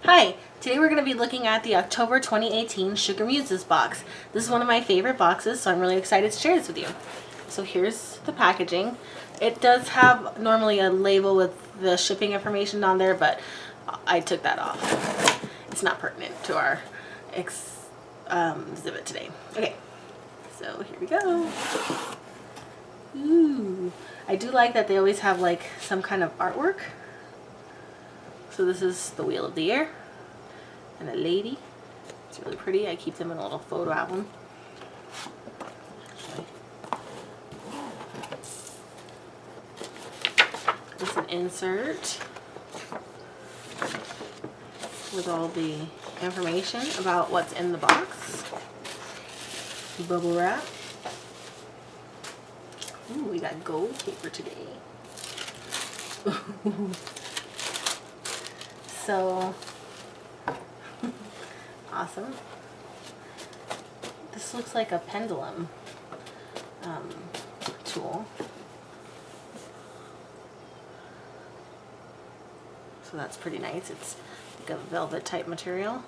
Hi, today we're going to be looking at the October 2018 SugarMuses box. This is one of my favorite boxes, so I'm really excited to share this with you. So here's the packaging. It does have normally a label with the shipping information on there, but I took that off. It's not pertinent to our exhibit today. Okay, so here we go. Ooh, I do like that they always have like some kind of artwork. So this is the Wheel of the Year and a lady. It's really pretty. I keep them in a little photo album. This is an insert with all the information about what's in the box. Bubble wrap. Ooh, we got gold paper today. So awesome. This looks like a pendulum tool. So that's pretty nice. It's like a velvet type material.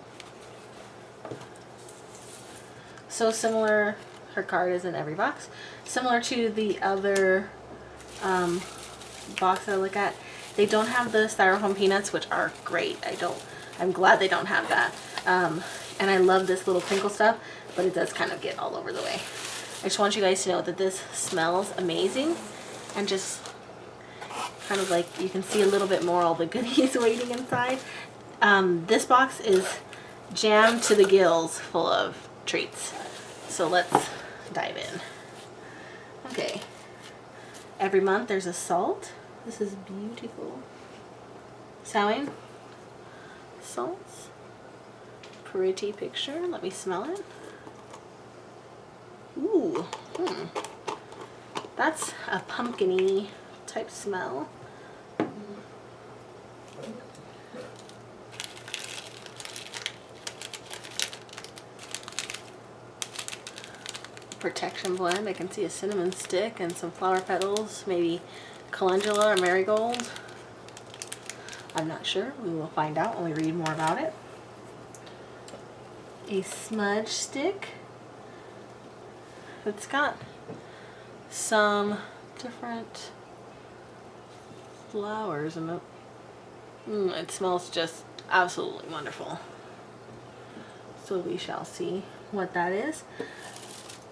So similar, her card is in every box. Similar to the other box that I look at. They don't have the styrofoam peanuts, which are great. I'm glad they don't have that. And I love this little crinkle stuff, but it does kind of get all over the way. I just want you guys to know that this smells amazing, and just kind of like you can see a little bit more all the goodies waiting inside. This box is jammed to the gills full of treats. So let's dive in. Okay. Every month there's a salt. This is beautiful. Sewing. Salts. Pretty picture. Let me smell it. Ooh. That's a pumpkin-y type smell. Protection blend. I can see a cinnamon stick and some flower petals, maybe calendula or marigold. I'm not sure. We will find out when we read more about it. A smudge stick. It's got some different flowers in it. It smells just absolutely wonderful. So we shall see what that is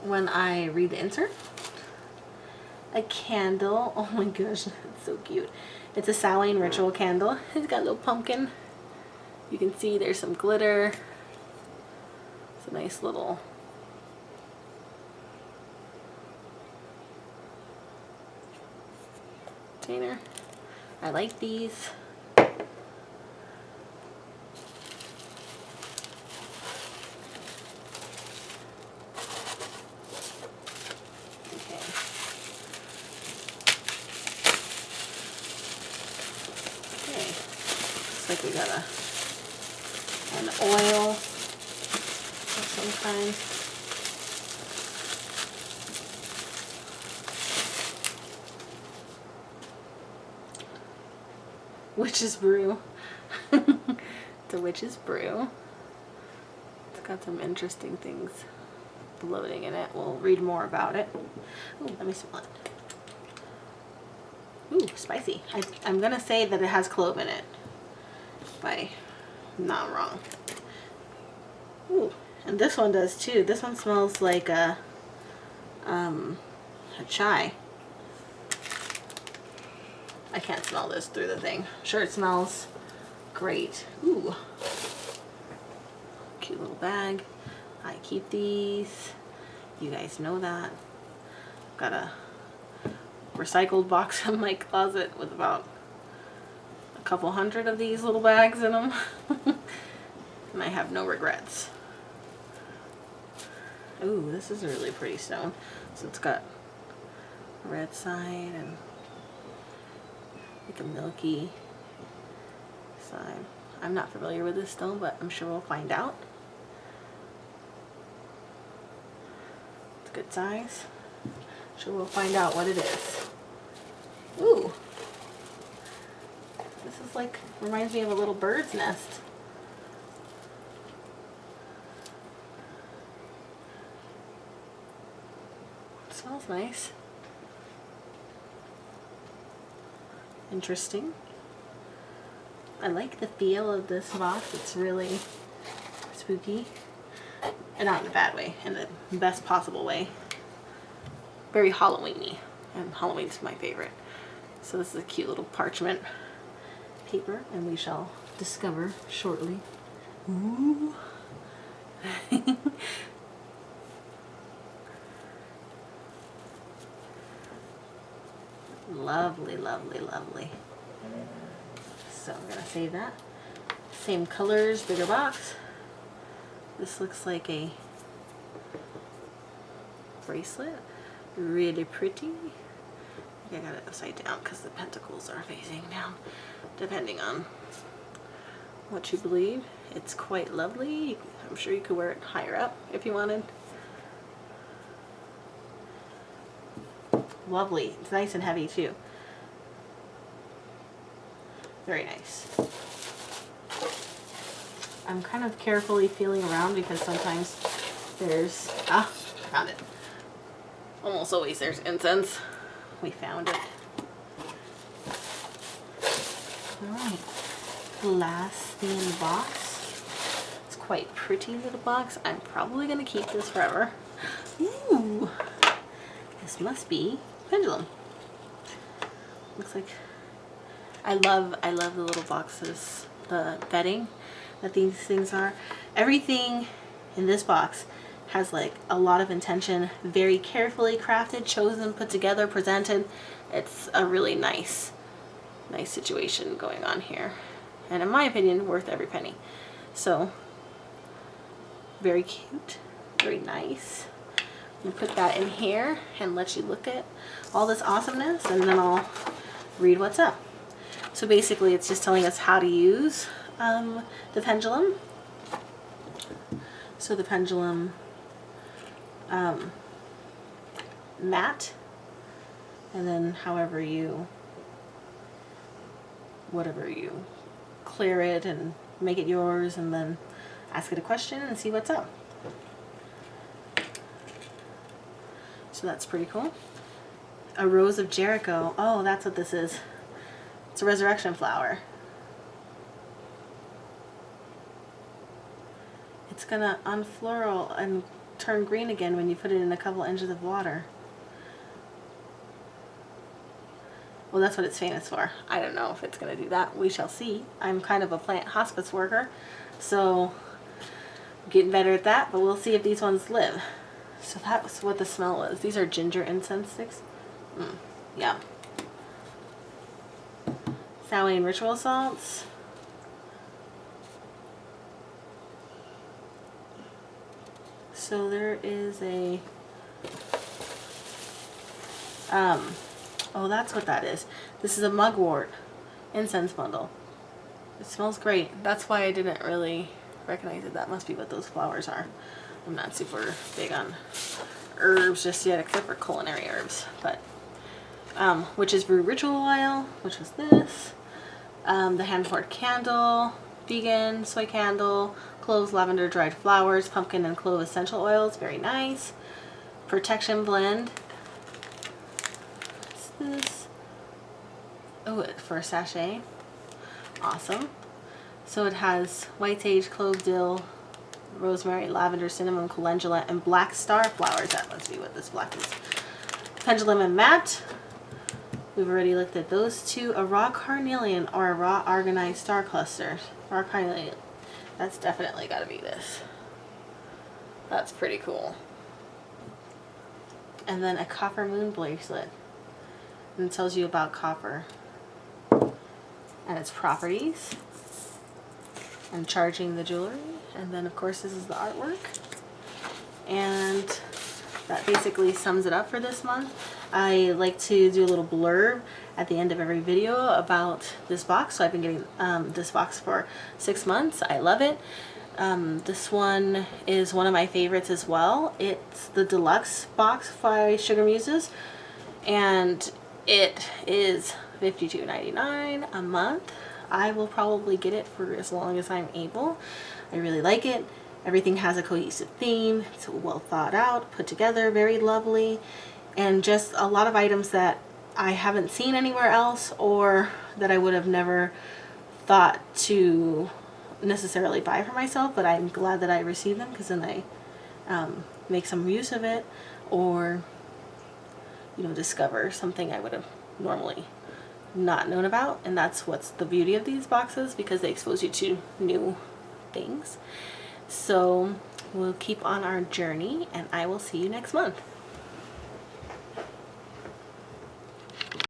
when I read the insert. A candle. Oh my gosh, it's so cute. It's a Samhain ritual candle. It's got a little pumpkin. You can see there's some glitter. It's a nice little container. I like these. Looks like we got an oil of some kind. Witch's brew. It's a witch's brew. It's got some interesting things floating in it. We'll read more about it. Ooh, let me smell it. Ooh, spicy. I'm gonna say that it has clove in it. If I'm not wrong. Ooh, and this one does too. This one smells like a chai. I can't smell this through the thing. Sure, it smells great. Ooh, cute little bag. I keep these. You guys know that. Got a recycled box in my closet with about a couple hundred of these little bags in them. And I have no regrets. Ooh, this is a really pretty stone. So it's got a red side and like a milky side. I'm not familiar with this stone, but I'm sure we'll find out. It's a good size. Sure we'll find out what it is. Ooh. This is like, reminds me of a little bird's nest. Smells nice. Interesting. I like the feel of this box. It's really spooky. And not in a bad way, in the best possible way. Very Halloween-y. And Halloween's my favorite. So this is a cute little parchment paper, and we shall discover shortly. Ooh. Lovely, lovely, lovely. So I'm gonna save that. Same colors, bigger box. This looks like a bracelet. Really pretty. I think I got it upside down because the pentacles are facing down, depending on what you believe. It's quite lovely. I'm sure you could wear it higher up if you wanted. Lovely. It's nice and heavy too. Very nice. I'm kind of carefully feeling around because sometimes there's, found it. Almost always there's incense. We found it. Alright. Last thing in the box. It's quite pretty little box. I'm probably going to keep this forever. Ooh. This must be pendulum. Looks like I love the little boxes, the bedding that these things are. Everything in this box has like a lot of intention, very carefully crafted, chosen, put together, presented. It's a really nice situation going on here, and in my opinion worth every penny. So very cute, very nice. I'm gonna put that in here and let you look at all this awesomeness, and then I'll read what's up. So basically it's just telling us how to use the pendulum. So the pendulum mat, and then whatever you clear it and make it yours, and then ask it a question and see what's up. So that's pretty cool. A Rose of Jericho. Oh, that's what this is. It's a resurrection flower. It's gonna unfurl and turn green again when you put it in a couple inches of water. Well, that's what it's famous for. I don't know if it's gonna do that. We shall see. I'm kind of a plant hospice worker, so I'm getting better at that, but we'll see if these ones live. So that was what the smell was. These are ginger incense sticks. Yeah. Samhain ritual salts. So there is a, oh, that's what that is. This is a mugwort incense bundle. It smells great. That's why I didn't really recognize it. That must be what those flowers are. I'm not super big on herbs just yet, except for culinary herbs, but witch's brew ritual oil, which was this, the hand poured candle, vegan soy candle, cloves, lavender, dried flowers, pumpkin and clove essential oils, very nice. Protection blend. What's this? Oh, for a sachet. Awesome. So it has white sage, clove, dill, rosemary, lavender, cinnamon, calendula, and black star flowers. That must be what this black is. Pendulum and mat. We've already looked at those two. A raw carnelian or a raw argonite star cluster. Raw carnelian. That's definitely got to be this. That's pretty cool. And then a copper moon bracelet. And it tells you about copper and its properties. And charging the jewelry. And then of course this is the artwork. And that basically sums it up for this month. I like to do a little blurb at the end of every video about this box. So I've been getting this box for 6 months. I love it. This one is one of my favorites as well. It's the deluxe box by SugarMuses, and it is $52.99 a month. I will probably get it for as long as I'm able. I really like it. Everything has a cohesive theme. It's well thought out, put together, very lovely. and just a lot of items that I haven't seen anywhere else, or that I would have never thought to necessarily buy for myself, but I'm glad that I received them, because then I make some use of it, or discover something I would have normally not known about. And that's what's the beauty of these boxes, because they expose you to new things. So we'll keep on our journey, and I will see you next month.